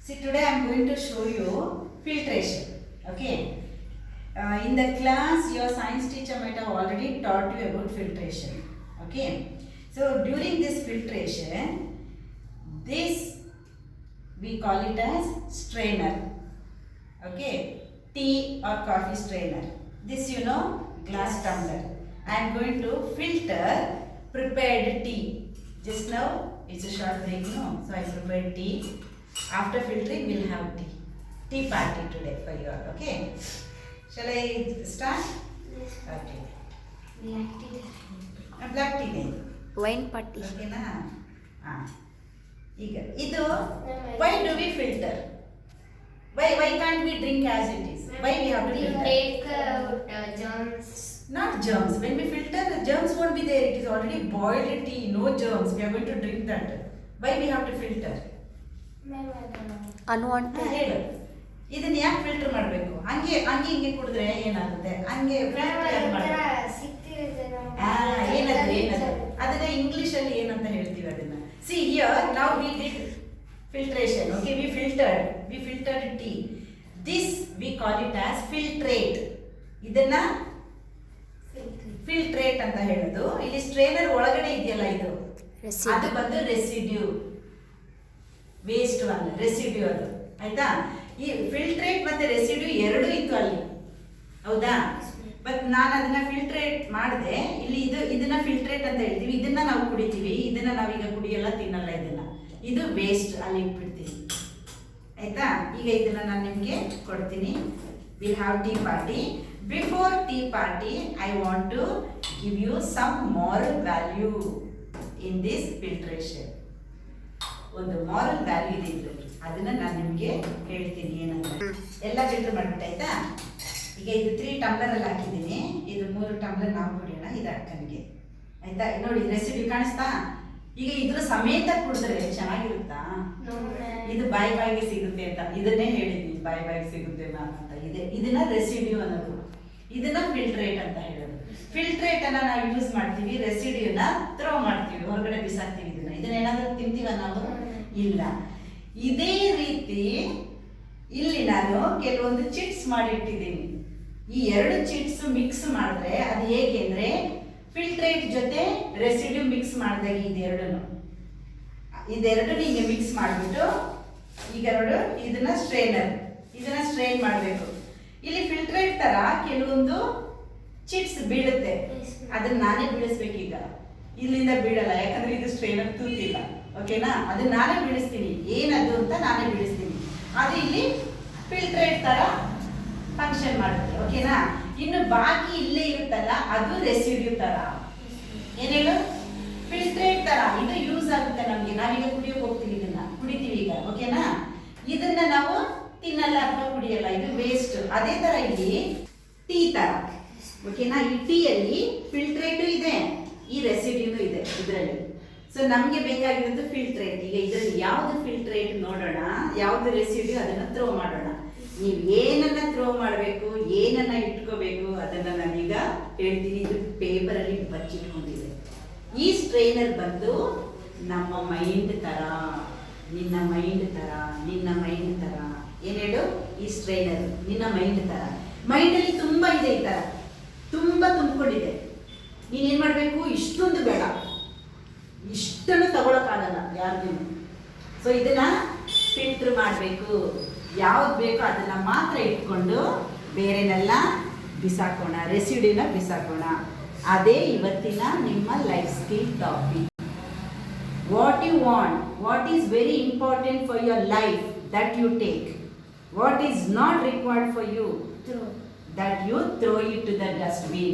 See, today I am going to show you filtration. Okay. In the class, your science teacher might have already taught you about filtration. Okay. So during this filtration, this we call it as strainer. Okay. Tea or coffee strainer. This glass tumbler. I am going to filter prepared tea. Just now it's a short break, no? So I prepared tea. After filtering, we'll have tea. Tea party today for you all, okay? Shall I start? Yes. Okay. Black tea. Black tea. Wine party. Okay na? ಈಗ ಇದು why do we filter? Why can't we drink as it is? Why we have to You filter? take out germs. Not germs. When we filter, the germs won't be there. It is already boiled tea, no germs. We are going to drink that. Why we have to filter? Unwanted. ಹೇಳು ಇದನ್ನ ಯಾಕೆ filter ಮಾಡಬೇಕು? ಹಂಗೆ ಹಿಂಗೆ ಕುಡಿದ್ರೆ ಏನಾಗುತ್ತೆ? ಹಂಗೆ ಏನದು ಅದನ್ನ ಇಂಗ್ಲಿಷ್ ಅಲ್ಲಿ ಏನಂತ ಹೇಳ್ತೀವಿ ಅದನ್ನ? See here now we did filtration. Okay, we filtered tea. This we call it as filtrate. ಇದನ್ನ filtrate ಅಂತ ಹೇಳೋದು. ಇಲ್ಲಿ ಸ್ಟ್ರೈನರ್ ಒಳಗಡೆ ಇದೆಯಲ್ಲ ಇದು, ಅದು ಬಂದು ರೆಸಿಡ್ಯೂ, ವೇಸ್ಟ್ ಅಲ್ಲ, ರೆಸಿಡ್ಯೂ ಅದು. ಆಯ್ತಾ? ಈ ಫಿಲ್ಟ್ರೇಟ್ ಮತ್ತೆ ರೆಸಿಡ್ಯೂ ಎರಡು ಇತ್ತು ಅಲ್ಲಿ, ಹೌದಾ? ಬಟ್ ನಾನು ಅದನ್ನ ಫಿಲ್ಟ್ರೇಟ್ ಮಾಡಿದೆ. ಇಲ್ಲಿ ಇದನ್ನ ಫಿಲ್ಟ್ರೇಟ್ ಅಂತ ಹೇಳ್ತೀವಿ. ಇದನ್ನ ನಾವು ಕುಡಿತೀವಿ. ಇದನ್ನ ನಾವೀಗ ಕುಡಿಯಲ್ಲ, ತಿನ್ನಲ್ಲ. ಇದು ವೇಸ್ಟ್, ಅಲ್ಲಿ ಇಟ್ಬಿಡ್ತೀನಿ. ಆಯ್ತಾ? ಈಗ ಇದನ್ನ ನಾನು ನಿಮಗೆ ಕೊಡ್ತೀನಿ. Will have tea party. Before tea party I want to give you some moral value in this filtration. ಒಂದು ಮಾರಲ್ ವ್ಯಾಲ್ಯೂ ಇದೆ ಇದರಲ್ಲಿ, ಅದನ್ನ ನಾನು ನಿಮಗೆ ಹೇಳ್ತೀನಿ ಏನಂತ. ಎಲ್ಲ ಫಿಲ್ಟರ್ ಮಾಡ್ಬಿಟ್ಟಾಯ್ತಾ? ಈಗ ಇದು 3 ಟಂಬ್ಲರ್ ಅಲ್ಲಿ ಹಾಕಿದ್ದೀನಿ. ಇದು 3 ಟಂಬ್ಲರ್ ನಾವು ಕುಡಿಯೋಣ, ಇದು ಅಕ್ಕನಿಗೆ. ಆಯ್ತಾ? ನೋಡಿ ರೆಸಿಪಿ ಕಾಣಿಸ್ತಾ? ಈಗ ಇದ್ರ ಸಮೇತ ಕುಡಿದ್ರೆ ಚೆನ್ನಾಗಿರುತ್ತಾ? ಇದು ಬಾಯಿಗೆ ಸಿಗುತ್ತೆ ಅಂತ ಇದನ್ನೇ ಹೇಳಿದ್ವಿ, ಬಾಯಿಗೆ ಸಿಗುತ್ತೆ ಮ್ಯಾಮ್ ಅಂತ. ಇದನ್ನ ರೆಸಿಡ್ಯೂ ಅನ್ನೋದು, ಇದನ್ನ ಫಿಲ್ಟ್ರೇಟ್ ಅಂತ ಹೇಳೋದು. ಫಿಲ್ಟ್ರೇಟ್ ಅನ್ನ ನಾವು ಯೂಸ್ ಮಾಡ್ತೀವಿ, ರೆಸಿಡ್ಯೂನ ಥ್ರೋ ಮಾಡ್ತೀವಿ, ಹೊರಗಡೆ ಬಿಸಾಕ್ತೀವಿ. ಇದನ್ನೇನಾದ್ರೂ ತಿಂತೀವ ನಾವು? ಇಲ್ಲ. ಇದೇ ರೀತಿ ಇಲ್ಲಿ ನಾನು ಕೆಲವೊಂದು ಚಿಟ್ಸ್ ಮಾಡಿ ಇಟ್ಟಿದ್ದೀನಿ. ಈ 2 ಚಿಟ್ಸ್ ಮಿಕ್ಸ್ ಮಾಡಿದ್ರೆ ಅದು ಹೇಗೆ ಅಂದ್ರೆ, ಫಿಲ್ಟ್ರೇಟ್ ಜೊತೆ ರೆಸಿಡ್ಯೂ ಮಿಕ್ಸ್ ಮಾಡಿದಾಗ ಇದೆರಡು ಹಿಂಗೆ ಮಿಕ್ಸ್ ಮಾಡಿಬಿಟ್ಟು, ಈಗ ನೋಡು ಇದನ್ನ ಸ್ಟ್ರೈನ್ ಮಾಡಬೇಕು. ಇಲ್ಲಿ ಫಿಲ್ಟ್ರೇಟ್ ತರ ಕೆಲವೊಂದು ಚಿಟ್ಸ್ ಬೀಳುತ್ತೆ, ಅದನ್ನ ನಾನೇ ಬೀಳಿಸ್ಬೇಕೀಗ. ಇಲ್ಲಿಂದ ಬೀಳಲ್ಲ, ಯಾಕಂದ್ರೆ ಇದು ಸ್ಟ್ರೈನರ್ ತೂತಿಲ್ಲ. ಓಕೆನಾ? ಅದನ್ನ ನಾನೇ ಬೀಳಿಸ್ತೀನಿ. ಏನದು ಅಂತ ನಾನೇ ಬೀಳಿಸ್ತೀನಿ. ಅದು ಇಲ್ಲಿ ಫಿಲ್ಟ್ರೇಟ್ ತರ ಫಂಕ್ಷನ್ ಮಾಡುತ್ತೆ. ಓಕೆನಾ? ಇನ್ನು ಬಾಕಿ ಇಲ್ಲೇ ಇರುತ್ತಲ್ಲ, ಅದು ರೆಸಿಡ್ಯೂ ತರ. ಏನೇಳು? ಫಿಲ್ಟ್ರೇಟ್ ತರ. ಇದು ಯೂಸ್ ಆಗುತ್ತೆ ನಮ್ಗೆ. ನಾವೀಗ ಕುಡಿಯೋಕೆ ಹೋಗ್ತೀವಿ, ಇದನ್ನ ಕುಡಿತೀವಿ ಈಗ. ಓಕೆನಾ? ಇದನ್ನ ನಾವು ತಿನ್ನಲ್ಲ ಅಥವಾ ಕುಡಿಯಲ್ಲ, ಇದು ವೇಸ್ಟ್. ಅದೇ ತರ ಇಲ್ಲಿ ಟೀ ತರ. ಓಕೆನಾ? ಈ ಟೀ ಅಲ್ಲಿ ಫಿಲ್ಟ್ರೇಟು ಇದೆ, ಈ ರೆಸಿಡ್ಯೂನು ಇದೆ ಇದರಲ್ಲಿ. ಸೊ ನಮ್ಗೆ ಬೇಕಾಗಿರೋದು ಫಿಲ್ಟ್ರೇಟ್. ಈಗ ಇದರಲ್ಲಿ ಯಾವ್ದು ಫಿಲ್ಟ್ರೇಟ್ ನೋಡೋಣ, ಯಾವ್ದು ರೆಸಿಡ್ಯೂ ಅದನ್ನ ಥ್ರೋ ಮಾಡೋಣ. ನೀವು ಏನನ್ನ ಥ್ರೋ ಮಾಡಬೇಕು, ಏನನ್ನ ಇಟ್ಕೋಬೇಕು ಅದನ್ನ ನಾನೀಗ ಹೇಳ್ತೀನಿ. ಇದು ಪೇಪರ್ ಅಲ್ಲಿ ಬಚ್ಚಿಟ್ಕೊಂಡಿದೆ. ಈ ಸ್ಟ್ರೈನರ್ ಬಂದು ನಮ್ಮ ಮೈಂಡ್ ತರ, ನಿನ್ನ ಮೈಂಡ್ ತರ. ಏನ್ ಹೇಳು? ಈ ಸ್ಟ್ರೈನರ್ ನಿನ್ನ ಮೈಂಡ್ ತರ. ಮೈಂಡ್ ಅಲ್ಲಿ ತುಂಬಾ ಇದೆ, ಈ ತರ ತುಂಬಾ ತುಂಬಿಕೊಂಡಿದೆ. ನೀನೇನ್ ಮಾಡ್ಬೇಕು? ಇಷ್ಟೊಂದು ಬೇಡ, ಇಷ್ಟನ್ನು ತಗೊಳಕ್ಕಾಗಲ್ಲ ಯಾರಿಗೂ. ಸೊ ಇದನ್ನ ಫಿಲ್ಟರ್ ಮಾಡಬೇಕು. ಯಾವ್ದು ಬೇಕೋ ಅದನ್ನ ಮಾತ್ರ ಇಟ್ಕೊಂಡು ಬೇರೆನೆಲ್ಲ ಬಿಸಾಕೋಣ, ರೆಸಿಡ್ಯೂನ ಬಿಸಾಕೋಣ. ಅದೇ ಇವತ್ತಿನ ನಿಮ್ಮ life skill topic. What you want, what is very important for your life, that you take. What is not required for you, that you throw it to the dustbin.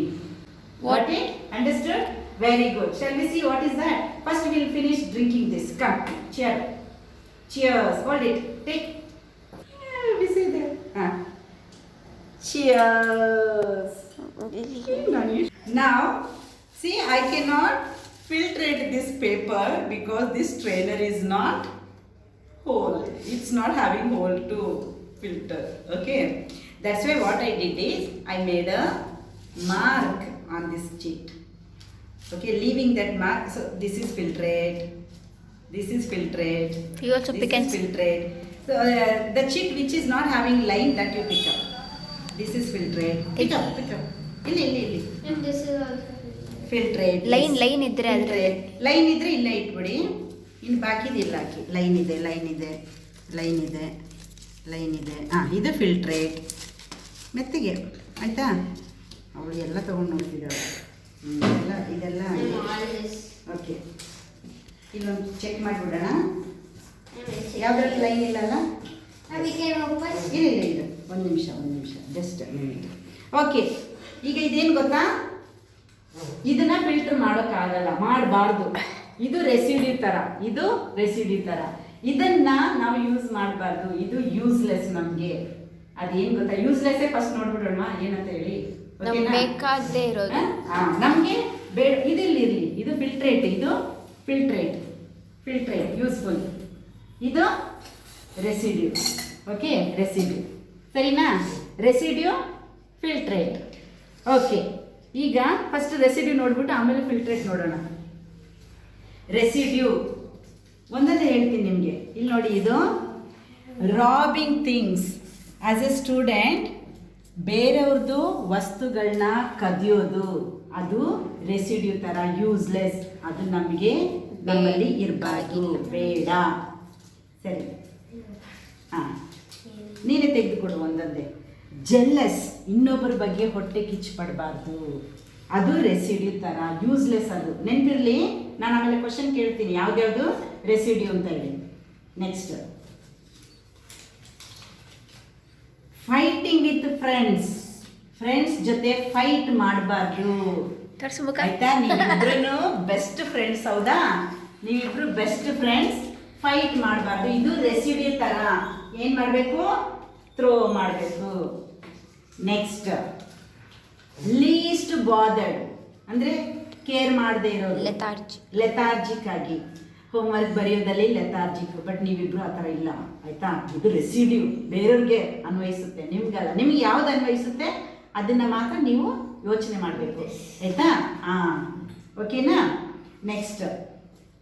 Got it? Understood? Very good. Shall we see what is that? First we will finish drinking this. Come, cheers. Hold it. Take. We see there. Cheers. Now, see, I cannot filtrate this paper because this strainer is not whole. It's not having hole to filter. Okay. That's why what I did is I made a mark on this sheet. Okay, leaving that mark. So this is filtrate. You also pick and filtrate. So the chit which is not having line, that you pick up. This is filtrate. Pick up. ಇಲ್ಲಿ And this is also filtrate. Line ಇದ್ರೆ ಅದ್ರಲ್ಲಿ line ಇದ್ರೆ ಇಲ್ಲೇ ಇಟ್ಬಿಡಿ. ಇನ್ನು ಬಾಕಿದು ಇಲ್ಲ ಹಾಕಿ. Line ಇದೆ. ಇದು filtrate. ಮೆತ್ತಿಗೆ ಆಯ್ತಾ? ಅವಳು ಎಲ್ಲ ತೊಗೊಂಡು ನೋಡ್ತಿದ್ದಾಳೆ. ಇದೆಲ್ಲ all this. ಓಕೆ. ಇಲ್ಲೊಂದು ಚೆಕ್ ಮಾಡಿಬಿಡೋಣ. ಯಾವುದ್ರಲ್ಲಿ ಲೈನ್ ಇಲ್ಲಲ್ಲ? We can open. ಇಲ್ಲ ಒಂದು ನಿಮಿಷ ಜಸ್ಟ್ ಮಿನಿಟ್. ಓಕೆ, ಈಗ ಇದೇನು ಗೊತ್ತಾ, ಇದನ್ನ ಫಿಲ್ಟರ್ ಮಾಡೋಕ್ಕಾಗಲ್ಲ, ಮಾಡಬಾರ್ದು. ಇದು ರೆಸಿಡ್ಯೂ ಥರ, ಇದನ್ನ ನಾವು ಯೂಸ್ ಮಾಡಬಾರ್ದು. ಇದು ಯೂಸ್ಲೆಸ್ ನಮಗೆ. ಅದೇನು ಗೊತ್ತಾ, ಯೂಸ್ಲೆಸ್ಸೇ ಫಸ್ಟ್ ನೋಡ್ಬಿಡೋಣ ಏನಂತ ಹೇಳಿ. ನಮ್ಗೆ ಬೇಕಾಗದೇ ಇರೋದು ನಮಗೆ ಇದಿರಲಿ. ಇದು ಫಿಲ್ಟ್ರೇಟ್ ಯೂಸ್ಫುಲ್. ಇದು ರೆಸಿಡ್ಯೂ. ಓಕೆ, ರೆಸಿಡ್ಯೂ ಸರಿನಾ? Residue, filtrate. ಓಕೆ, ಈಗ ಫಸ್ಟ್ ರೆಸಿಡ್ಯೂ ನೋಡ್ಬಿಟ್ಟು ಆಮೇಲೆ ಫಿಲ್ಟ್ರೇಟ್ ನೋಡೋಣ. ರೆಸಿಡ್ಯೂ ಒಂದೊಂದೇ ಹೇಳ್ತೀನಿ ನಿಮಗೆ. ಇಲ್ಲಿ ನೋಡಿ, ಇದು robbing things. As a student ಬೇರೆಯವ್ರದ್ದು ವಸ್ತುಗಳನ್ನ ಕದಿಯೋದು, ಅದು ರೆಸಿಡ್ಯೂ ಥರ, ಯೂಸ್ಲೆಸ್. ಅದು ನಮ್ಮಲ್ಲಿ ಇರಬಾರ್ದು, ಬೇಡ. ಸರಿ, ನೀನೇ ತೆಗೆದುಕೊಡು ಒಂದೊಂದೇ. ಜೆಲ್ಲಸ್, ಇನ್ನೊಬ್ಬರ ಬಗ್ಗೆ ಹೊಟ್ಟೆ ಕಿಚ್ಚಪಡಬಾರ್ದು, ಅದು ರೆಸಿಡ್ಯೂ ಥರ, ಯೂಸ್ಲೆಸ್. ಅದು ನೆನಪಿರಲಿ. ನಾನು ಆಮೇಲೆ ಕ್ವಶನ್ ಕೇಳ್ತೀನಿ ಯಾವ್ದ್ಯಾವುದು ರೆಸಿಡ್ಯೂ ಅಂತ ಹೇಳಿ. ನೆಕ್ಸ್ಟ್, ಫೈಟಿಂಗ್ ವಿತ್ ಫ್ರೆಂಡ್ಸ್ ಜೊತೆ ಫೈಟ್ ಮಾಡಬಾರ್ದು ಆಯ್ತಾ? ನೀವಿಬ್ರು ಬೆಸ್ಟ್ ಫ್ರೆಂಡ್ಸ್, ಹೌದಾ? ನೀವಿಬ್ರು ಬೆಸ್ಟ್ ಫ್ರೆಂಡ್ಸ್, ಫೈಟ್ ಮಾಡಬಾರ್ದು. ಇದು ರೆಸಿಡ್ಯೂ ಥರ. ಏನು ಮಾಡಬೇಕು? ಥ್ರೋ ಮಾಡಬೇಕು. ನೆಕ್ಸ್ಟ್, ಲೀಸ್ಟ್ ಬಾದರ್ಡ್ ಅಂದರೆ ಕೇರ್ ಮಾಡದೇ ಇರೋದು, ಲೆಥಾರ್ಜಿಕ್ ಆಗಿ ಹೋಮ್ವರ್ಕ್ ಬರೆಯೋದಲ್ಲಿ ಲೆಥಾರ್ಜಿಕ್. ಬಟ್ ನೀವಿಬ್ರು ಆ ಥರ ಇಲ್ಲ ಆಯ್ತಾ? ಇದು ರೆಸಿಡ್ಯೂ, ಬೇರೆಯವ್ರಿಗೆ ಅನ್ವಯಿಸುತ್ತೆ, ನಿಮ್ಗಲ್ಲ. ನಿಮ್ಗೆ ಯಾವ್ದು ಅನ್ವಯಿಸುತ್ತೆ ಅದನ್ನ ಮಾತ್ರ ನೀವು ಯೋಚನೆ ಮಾಡಬೇಕು ಆಯ್ತಾ? ಓಕೆನಾ? ನೆಕ್ಸ್ಟ್,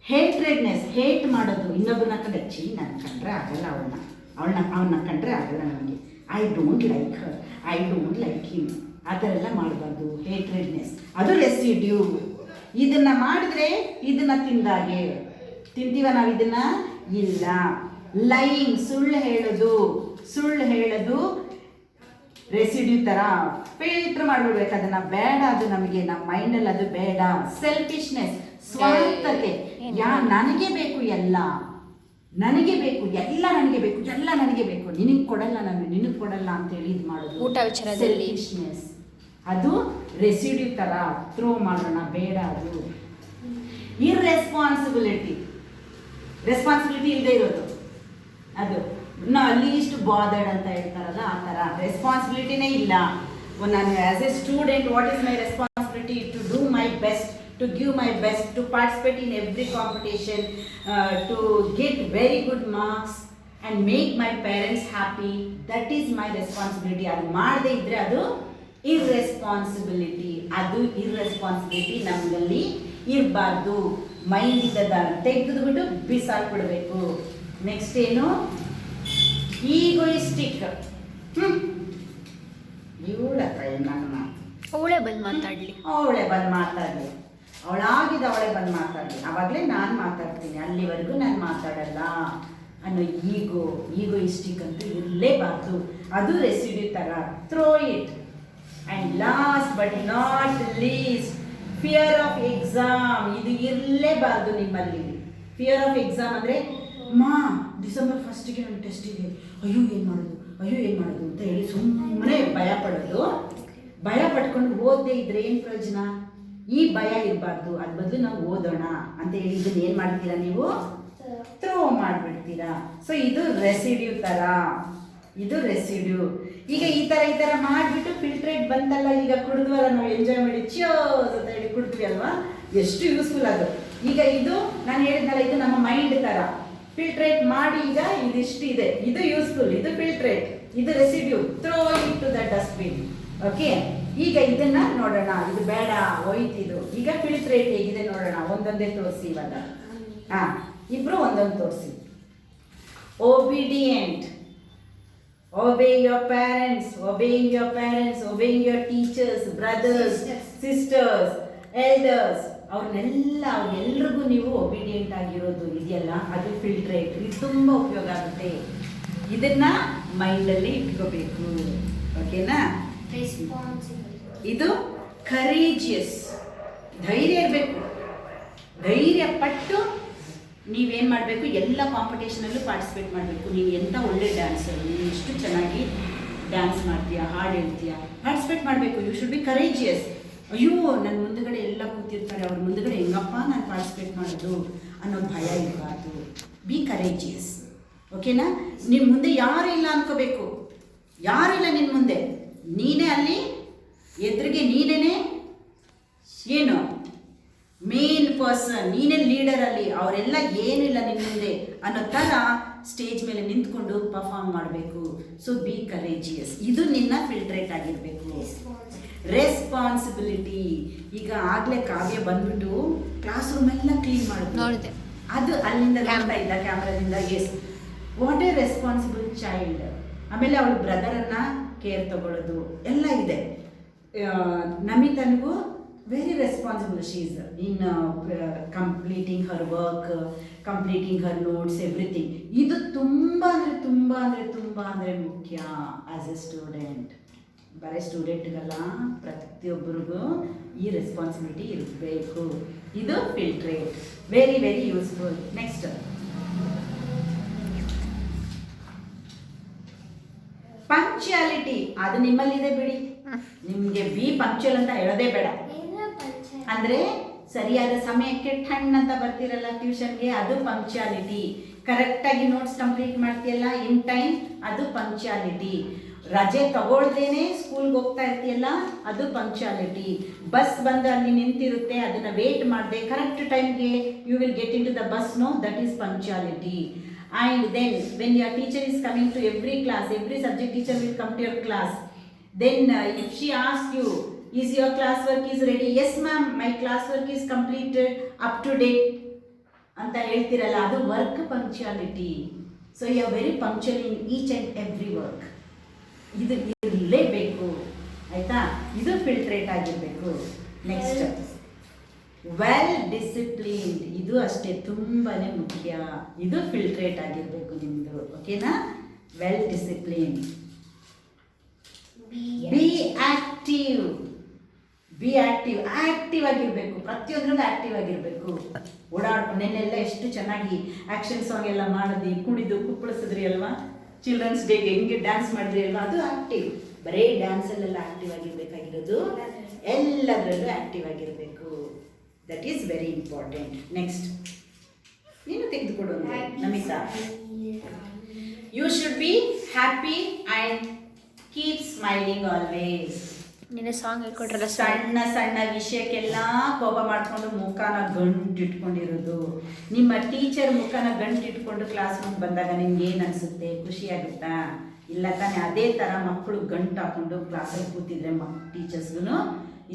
ಹೇಟ್ರೆಡ್ನೆಸ್, ಹೇಟ್ ಮಾಡೋದು. ಇನ್ನೊಬ್ಬರನ್ನ ಕಂಡ್ರೆ ನನ್ನ ಕಂಡ್ರೆ ಆಗಲ್ಲ, ಅವನ್ನ ಕಂಡ್ರೆ ಆಗಲ್ಲ ನನಗೆ, I don't like her, I don't like him, ಆ ಥರ ಎಲ್ಲ ಮಾಡಬಾರ್ದು. ಹೇಟ್ರೆಡ್ನೆಸ್ ಅದು ರೆಸಿಡ್ಯೂ. ಇದನ್ನ ಮಾಡಿದ್ರೆ ಇದನ್ನ ತಿಂದಾಗೆ. ತಿಂತೀವ ನಾವು ಇದನ್ನ? ಇಲ್ಲ. ಲೈಯಿಂಗ್, ಸುಳ್ಳು ಹೇಳೋದು ರೆಸಿಡ್ಯೂ ಥರ. ಫಿಲ್ಟರ್ ಮಾಡಿಬಿಡ್ಬೇಕು ಅದನ್ನ, ಬೇಡ ಅದು ನಮಗೆ, ನಮ್ಮ ಮೈಂಡಲ್ಲಿ ಅದು ಬೇಡ. ಸೆಲ್ಫಿಶ್ನೆಸ್, ಸ್ವಾರ್ಥತೆ. ನನಗೆ ಬೇಕು, ಎಲ್ಲ ನನಗೆ ಬೇಕು, ನಿನಗೆ ಕೊಡಲ್ಲ ಅಂತೇಳಿ ಇದು ಮಾಡೋದು. ಊಟ ವಿಚಾರದಲ್ಲಿ ಸೆಲ್ಫಿಶ್ನೆಸ್, ಅದು ರೆಸಿಡ್ಯೂ ಥರ. ಥ್ರೋ ಮಾಡೋಣ, ಬೇಡ ಅದು. ರೆಸ್ಪಾನ್ಸಿಬಿಲಿಟಿ ಇಲ್ಲದೆ ಇರೋದು, ಅದು ಲೀಸ್ಟ್ ಬಾದರ್ಡ್ ಅಂತ ಹೇಳ್ತಾರಲ್ಲ, ಆ ಥರ. ರೆಸ್ಪಾನ್ಸಿಬಿಲಿಟಿನೇ ಇಲ್ಲ. ನಾನು as a student, what is my responsibility? To do my best, to give my best, to participate in every competition, to get very good marks and make my parents happy. That is my responsibility. ಅದು ಮಾಡದೇ ಇದ್ರೆ ಅದು irresponsibility. ಅದು irresponsibility ನಮ್ಮಲ್ಲಿ ಇರಬಾರ್ದು. ಮೈಂಡಿಂದ ತೆಗೆದುಬಿಟ್ಟು ಬಿಸಾಕ್ಬಿಡ್ಬೇಕು. Next ಏನು? Egoistic. ಇವಳ ನನ್ನ ಅವಳೇ ಬಂದು ಮಾತಾಡಲಿ, ಅವಳೇ ಬಂದು ಮಾತಾಡಲಿ, ಆವಾಗಲೇ ನಾನು ಮಾತಾಡ್ತೀನಿ, ಅಲ್ಲಿವರೆಗೂ ನಾನು ಮಾತಾಡಲ್ಲ ಅನ್ನೋ ಈಗೋಯಿಸ್ಟಿಕ್ ಅಂತೂ ಇರಲೇಬಾರ್ದು. ಅದು ರೆಸಿಡ್ಯೂ ಥರ. Throw it. And last but not least, fear of exam. ಇದು ಇರಲೇಬಾರ್ದು ನಿಮ್ಮಲ್ಲಿ. ಫಿಯರ್ ಆಫ್ ಎಕ್ಸಾಮ್ ಅಂದರೆ, ಡಿಸೆಂಬರ್ 1ಗೆ ನನ್ನ ಟೆಸ್ಟ್ ಇದೆ, ಅಯ್ಯೋ ಏನು ಮಾಡೋದು ಅಂತ ಹೇಳಿ ಸುಮ್ಮನೆ ಭಯ ಪಟ್ಕೊಂಡು ಓದದೇ ಇದ್ರೆ ಏನು ಪ್ರಯೋಜನ? ಈ ಭಯ ಇರಬಾರ್ದು. ಅದ್ರ ಬದಲು ನಾವು ಓದೋಣ ಅಂತ ಹೇಳಿ ಇದನ್ನ ಏನು ಮಾಡ್ತೀರಾ ನೀವು? ಥ್ರೋ ಮಾಡಿಬಿಡ್ತೀರಾ. ಸೊ ಇದು ರೆಸಿಡ್ಯೂ ಥರ. ಈಗ ಈ ಥರ ಮಾಡಿಬಿಟ್ಟು ಫಿಲ್ಟ್ರೇಟ್ ಬಂತಲ್ಲ, ಈಗ ಕುಡಿದ್ವಲ್ಲ ನಾವು, ಎಂಜಾಯ್ ಮಾಡಿ ಚಿಯರ್ಸ್ ಅಂತ ಹೇಳಿ ಕುಡ್ತೀವಿ ಅಲ್ವಾ, ಎಷ್ಟು ಯೂಸ್ಫುಲ್ ಅದು. ಈಗ ಇದು ನಾನು ಹೇಳಿದ್ನಲ್ಲ, ಇದು ನಮ್ಮ ಮೈಂಡ್ ಥರ. ಫಿಲ್ಟ್ರೇಟ್ ಮಾಡಿ ಈಗ ಇದಿಷ್ಟು ಇದೆ, ಇದು ಯೂಸ್ಫುಲ್, ಇದು ಫಿಲ್ಟ್ರೇಟ್, ಇದು residue. Throw it to the dustbin. Okay, ಈಗ ಇದನ್ನ ನೋಡೋಣ. ಇದು ಬೇಡ, ಹೋಯ್ತಿದು. ಈಗ ಫಿಲ್ಟ್ರೇಟ್ ಹೇಗಿದೆ ನೋಡೋಣ. ಒಂದೊಂದೇ ತೋರಿಸಿ ಇವಾಗ. ಇಬ್ರು ಒಂದೊಂದು ತೋರಿಸಿ. obedient. Obey your parents, obeying your parents, obeying your teachers, brothers, sisters, elders. ಅವ್ರೆಲ್ರಿಗೂ ನೀವು ಒಬಿಡಿಯೆಂಟ್ ಆಗಿರೋದು ಇದೆಯಲ್ಲ, ಅದು ಫಿಲ್ಟ್ರೇಟ್. ಇದು ತುಂಬ ಉಪಯೋಗ ಆಗುತ್ತೆ. ಇದನ್ನ ಮೈಂಡಲ್ಲಿ ಇಟ್ಕೋಬೇಕು. ಓಕೆನಾ? ಇದು ಕರೇಜಿಯಸ್, ಧೈರ್ಯ ಇರಬೇಕು. ಧೈರ್ಯ ಪಟ್ಟು ನೀವೇನು ಮಾಡಬೇಕು, ಎಲ್ಲ ಕಾಂಪಿಟೇಷನಲ್ಲೂ ಪಾರ್ಟಿಸಿಪೇಟ್ ಮಾಡಬೇಕು. ನೀವು ಎಂಥ ಒಳ್ಳೆ ಡ್ಯಾನ್ಸರ್, ನೀವು ಎಷ್ಟು ಚೆನ್ನಾಗಿ ಡ್ಯಾನ್ಸ್ ಮಾಡ್ತೀಯಾ, ಹಾಡು ಹೇಳ್ತೀಯಾ, ಪಾರ್ಟಿಸಿಪೇಟ್ ಮಾಡಬೇಕು. You should be courageous. ಅಯ್ಯೋ ನನ್ನ ಮುಂದುಗಡೆ ಎಲ್ಲ ಕೂತಿರ್ತಾರೆ, ಅವ್ರ ಮುಂದುಗಡೆ ಹೆಂಗಪ್ಪ ನಾನು ಪಾರ್ಟಿಸಿಪೇಟ್ ಮಾಡೋದು ಅನ್ನೋ ಭಯ ಇರಬಾರ್ದು. B courageous. ಓಕೆನಾ? ನಿಮ್ಮ ಮುಂದೆ ಯಾರೂ ಇಲ್ಲ ಅನ್ಕೋಬೇಕು. ಯಾರೂ ಇಲ್ಲ ನಿನ್ನ ಮುಂದೆ, ನೀನೇ ಅಲ್ಲಿ ಎದುರಿಗೆ, ನೀನೇ ಏನು ಮೇನ್ ಪರ್ಸನ್, ನೀನೇ ಲೀಡರ್ ಅಲ್ಲಿ. ಅವರೆಲ್ಲ ಏನಿಲ್ಲ ನಿಮ್ಮ ಮುಂದೆ ಅನ್ನೋ ಥರ ಸ್ಟೇಜ್ ಮೇಲೆ ನಿಂತ್ಕೊಂಡು ಪರ್ಫಾರ್ಮ್ ಮಾಡಬೇಕು. So B courageous. ಇದು ನಿನ್ನ ಫಿಲ್ಟ್ರೇಟ್ ಆಗಿರಬೇಕು. ರೆಸ್ಪಾನ್ಸಿಬಿಲಿಟಿ. ಈಗ ಆಗಲೇ ಕಾವ್ಯ ಬಂದ್ಬಿಟ್ಟು ಕ್ಲಾಸ್ ರೂಮ್ ಎಲ್ಲ ಕ್ಲೀನ್ ಮಾಡಿದ್ರು. ಅದು ಅಲ್ಲಿಂದ ನೋಡ್ತಾ ಇದ್ದ ಕ್ಯಾಮ್ರಾದಿಂದ. Yes, what a responsible child. ಆಮೇಲೆ ಅವಳ ಬ್ರದರನ್ನ ಕೇರ್ ತಗೊಳ್ಳೋದು ಎಲ್ಲ ಇದೆ. ನಮಿತನಿಗೂ very responsible. She is in completing her work, completing her notes, everything. ಇದು ತುಂಬ ಅಂದರೆ ಮುಖ್ಯ ಆಸ್ ಎ ಸ್ಟೂಡೆಂಟ್. ಬರೀ ಸ್ಟೂಡೆಂಟ್ಗಲ್ಲ, ಪ್ರತಿಯೊಬ್ಬರಿಗೂ ಈ ರೆಸ್ಪಾನ್ಸಿಬಿಲಿಟಿ ಇರಬೇಕು. ಇದು filtrate, very very useful. Next, punctuality. ಅದು ನಿಮ್ಮಲ್ಲಿದೆ ಬಿಡಿ, ನಿಮಗೆ ಬಿ ಪಂಕ್ಚುಯಲ್ ಅಂತ ಹೇಳೋದೇ ಬೇಡ. ಅಂದರೆ ಸರಿಯಾದ ಸಮಯಕ್ಕೆ ಟಣ್ ಅಂತ ಬರ್ತಿರಲ್ಲ ಟ್ಯೂಷನ್ಗೆ, ಅದು ಪಂಕ್ಚುಯಾಲಿಟಿ. ಕರೆಕ್ಟಾಗಿ ನೋಟ್ಸ್ ಕಂಪ್ಲೀಟ್ ಮಾಡ್ತೀಯಲ್ಲ ಇನ್ ಟೈಮ್, ಅದು ಪಂಕ್ಚುಯಾಲಿಟಿ. ರಜೆ ತಗೊಳ್ದೇನೆ ಸ್ಕೂಲ್ಗೆ ಹೋಗ್ತಾ ಇರ್ತೀಯಲ್ಲ, ಅದು ಪಂಕ್ಚುಯಾಲಿಟಿ. ಬಸ್ ಬಂದು ಅಲ್ಲಿ ನಿಂತಿರುತ್ತೆ, ಅದನ್ನು ವೇಟ್ ಮಾಡದೆ ಕರೆಕ್ಟ್ ಟೈಮ್ಗೆ you will get into the bus, no, that is punctuality. And then when your teacher is coming to every class, every subject teacher will come to your class. Then if she asks you, is your class work is ready? Yes ma'am, my class work is completed, up to date ಅಂತ ಹೇಳ್ತಿರಲ್ಲ, ಅದು work punctuality. So you are very punctual in each and every work. ಇದು ಇರಲೇಬೇಕು, ಆಯಿತಾ? ಇದು filtrate ಆಗಿರಬೇಕು. Next, well disciplined. ಇದು ಅಷ್ಟೇ ತುಂಬಾ ಮುಖ್ಯ. ಇದು ಫಿಲ್ಟ್ರೇಟ್ ಆಗಿರಬೇಕು ನಿಮ್ಮದು. ಓಕೆನಾ? Well disciplined. Be active. Be active. Active ಆಗಿರಬೇಕು, ಪ್ರತಿಯೊಂದರಲ್ಲೂ ಆಕ್ಟಿವ್ ಆಗಿರಬೇಕು. ಓಡಾಡ್ಕೊಂಡು, ನೆನ್ನೆಲ್ಲ ಎಷ್ಟು ಚೆನ್ನಾಗಿ ಆ್ಯಕ್ಷನ್ ಸಾಂಗ್ ಎಲ್ಲ ಮಾಡಿದ್ವಿ, ಕುಣಿದು ಕುಪ್ಪಳಿಸಿದ್ರಿ ಅಲ್ವಾ? ಚಿಲ್ಡ್ರನ್ಸ್ ಡೇಗೆ ಹೆಂಗೆ ಡ್ಯಾನ್ಸ್ ಮಾಡಿದ್ರಿ ಅಲ್ವಾ? ಅದು ಆಕ್ಟಿವ್. ಬರೀ ಡ್ಯಾನ್ಸಲ್ಲೆಲ್ಲ ಆಕ್ಟಿವ್ ಆಗಿರಬೇಕಾಗಿರೋದು, ಎಲ್ಲದರಲ್ಲೂ ಆಕ್ಟಿವ್ ಆಗಿರಬೇಕು. That is very important. Next, ನೀನು ತೆಗೆದುಕೊಡು Namita. You should be happy and keep smiling always. ನಿನ್ನೆ ಸಾಂಗ್ ಹೇಳ್ಕೊಟ್ರಲ್ಲ, ಸಣ್ಣ ಸಣ್ಣ ವಿಷಯಕ್ಕೆಲ್ಲ ಕೋಪ ಮಾಡಿಕೊಂಡು ಮುಖನ ಗಂಟಿಟ್ಕೊಂಡಿರೋದು. ನಿಮ್ಮ ಟೀಚರ್ ಮುಖನ ಗಂಟಿಟ್ಕೊಂಡು ಕ್ಲಾಸ್ ರೂಮ್ ಬಂದಾಗ ನಿಮ್ಗೆ ಏನು ಅನಿಸುತ್ತೆ? ಖುಷಿ ಆಗುತ್ತಾ? ಇಲ್ಲ ತಾನೆ? ಅದೇ ಥರ ಮಕ್ಕಳು ಗಂಟು ಹಾಕೊಂಡು ಕ್ಲಾಸಲ್ಲಿ ಕೂತಿದ್ರೆ ಟೀಚರ್ಸ್ಗೂ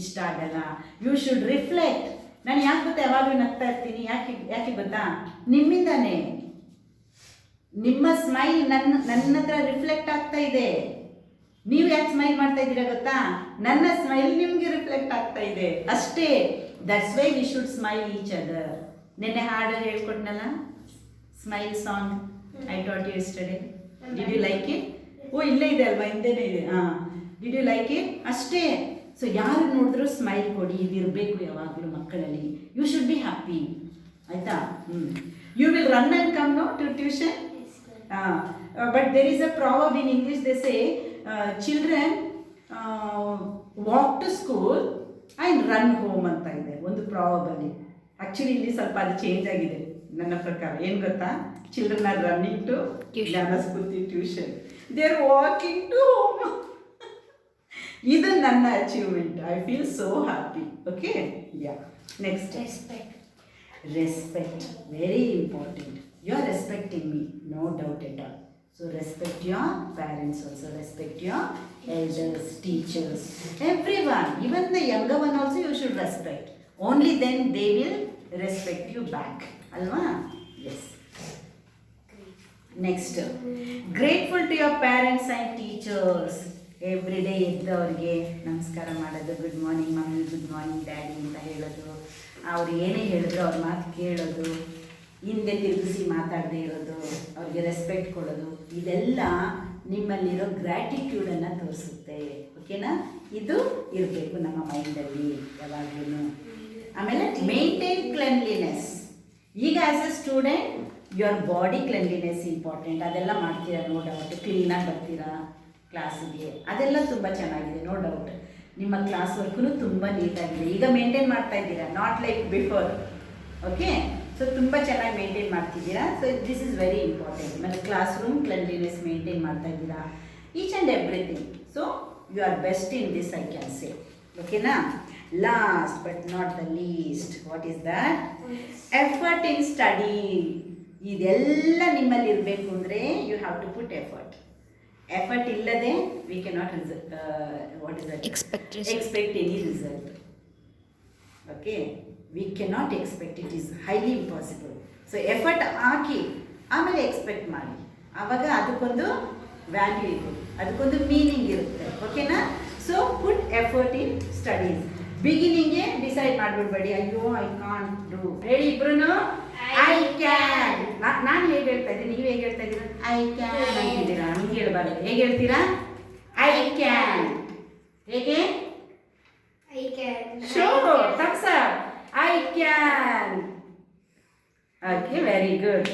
ಇಷ್ಟ ಆಗಲ್ಲ. You should reflect. ನಾನು ಯಾಕೆ ಗೊತ್ತಾ ಯಾವಾಗಲೂ ನಗ್ತಾ ಇರ್ತೀನಿ? ಯಾಕೆ ಗೊತ್ತಾ? ನಿಮ್ಮಿಂದಾನೆ. ನಿಮ್ಮ ಸ್ಮೈಲ್ ನನ್ನ ಹತ್ರ ರಿಫ್ಲೆಕ್ಟ್ ಆಗ್ತಾ ಇದೆ. ನೀವು ಯಾಕೆ ಸ್ಮೈಲ್ ಮಾಡ್ತಾ ಇದ್ದೀರಾ ಗೊತ್ತಾ? ನನ್ನ ಸ್ಮೈಲ್ ನಿಮಗೆ ರಿಫ್ಲೆಕ್ಟ್ ಆಗ್ತಾ ಇದೆ ಅಷ್ಟೇ. That's why we should smile each other. ನಿನ್ನೆ ಹಾಡು ಹೇಳ್ಕೊಟ್ನಲ್ಲ, smile song I taught you yesterday. Did you like it? ಓ, ಇಲ್ಲೇ ಇದೆ ಅಲ್ವಾ, ಹಿಂದೆನೇ ಇದೆ. Did you like it? ಅಷ್ಟೇ. ಸೊ ಯಾರು ನೋಡಿದ್ರು ಸ್ಮೈಲ್ ಕೊಡಿ. ಇದಿರಬೇಕು ಯಾವಾಗಲೂ ಮಕ್ಕಳಲ್ಲಿ. ಯು ಶುಡ್ ಬಿ ಹ್ಯಾಪಿ, ಆಯಿತಾ? You will run and come no to tuition. But there is a proverb in English. They say children walk to school and run home ಅಂತ ಇದೆ ಒಂದು ಪ್ರಾವರ್ಬಲ್ಲಿ. ಆ್ಯಕ್ಚುಲಿ ಇಲ್ಲಿ ಸ್ವಲ್ಪ ಅದು ಚೇಂಜ್ ಆಗಿದೆ ನನ್ನ ಪ್ರಕಾರ. ಏನು ಗೊತ್ತಾ? Children are running to Jnana Spoorthi tuition, they are walking to home. ಇದು ನನ್ನ achievement. I feel so happy. Okay, yeah. Next, respect. Very important. You are respecting me, no doubt at all. So respect your parents also, respect your elders, teachers, everyone, even the younger one also you should respect. Only then they will respect you back. Alva? Yes. Next grateful to your parents and teachers. Every day ಎದ್ದವ್ರಿಗೆ ನಮಸ್ಕಾರ ಮಾಡೋದು, good morning mummy, good morning daddy ಅಂತ ಹೇಳೋದು, ಅವ್ರು ಏನೇ ಹೇಳಿದ್ರು ಅವ್ರ ಮಾತು ಕೇಳೋದು, ಹಿಂದೆ ತಿರುಗಿಸಿ ಮಾತಾಡದೇ ಇರೋದು, ಅವ್ರಿಗೆ ರೆಸ್ಪೆಕ್ಟ್ ಕೊಡೋದು, ಇದೆಲ್ಲ ನಿಮ್ಮಲ್ಲಿರೋ ಗ್ರ್ಯಾಟಿಟ್ಯೂಡನ್ನು ತೋರಿಸುತ್ತೆ. ಓಕೆನಾ? ಇದು ಇರಬೇಕು ನಮ್ಮ ಮೈಂಡಲ್ಲಿ ಯಾವಾಗಲೂ. ಆಮೇಲೆ ಮೇಂಟೈನ್ ಕ್ಲೆನ್ಲಿನೆಸ್. ಈಗ as A student your body cleanliness important. ಅದೆಲ್ಲ ಮಾಡ್ತೀರಾ, ನೋ ಡೌಟ್. ಕ್ಲೀನಾಗಿ ಬರ್ತೀರಾ ಕ್ಲಾಸಿಗೆ, ಅದೆಲ್ಲ ತುಂಬ ಚೆನ್ನಾಗಿದೆ, ನೋ ಡೌಟ್. ನಿಮ್ಮ ಕ್ಲಾಸ್ ವರ್ಕೂ ತುಂಬ ನೀಟಾಗಿದೆ. ಈಗ ಮೇಂಟೈನ್ ಮಾಡ್ತಾ ಇದ್ದೀರಾ, not like before. Okay, so ತುಂಬ ಚೆನ್ನಾಗಿ ಮೇಂಟೈನ್ ಮಾಡ್ತಿದ್ದೀರಾ. So this is very important. ಮತ್ತು ಕ್ಲಾಸ್ ರೂಮ್ ಕ್ಲೆನ್ಲಿನೆಸ್ ಮೇಂಟೈನ್ ಮಾಡ್ತಾ ಇದ್ದೀರಾ, each and everything. So you are best in this, I can say. ಓಕೆನಾ? Last but not the least, what is that? Effort in study. ಇದೆಲ್ಲ ನಿಮ್ಮಲ್ಲಿ ಇರಬೇಕು ಅಂದರೆ you have to put effort. Effort ಇಲ್ಲದೆ we cannot what is that? Expect any result. Okay, we cannot expect, it is highly impossible. So effort ಹಾಕಿ ಆಮೇಲೆ expect ಮಾಡಿ, ಆವಾಗ ಅದಕ್ಕೊಂದು ವ್ಯಾಲ್ಯೂ ಇದೆ, ಅದಕ್ಕೊಂದು ಮೀನಿಂಗ್ ಇರುತ್ತೆ. ಓಕೆನಾ? So put effort in studies. ಬಿಗಿನಿಂಗೇ ಡಿಸೈಡ್ ಮಾಡಿಬಿಡ್ಬೇಡಿ, ಅಯ್ಯೋ ಐ ಕಾಂಟ್ ಡೂ. ಹೇಳಿ ಇಬ್ರು, ಐ ಕ್ಯಾನ್. ನಾನು ಹೇಗೆ ಹೇಳ್ತಾ ಇದ್ದೀನಿ, ನೀವು ಹೇಗೆ ಹೇಳ್ತಾ ಇದ್ದೀರಾ? ಐ ಕ್ಯಾನ್ ಅಂತಿದ್ದೀರಾ, ಹಂಗೆ ಹೇಳ್ಬಾರ್ದು. ಹೇಗೆ ಹೇಳ್ತೀರಾ? I can. ಹೇಗೆ? Show thumbs up. I can. Okay, very good.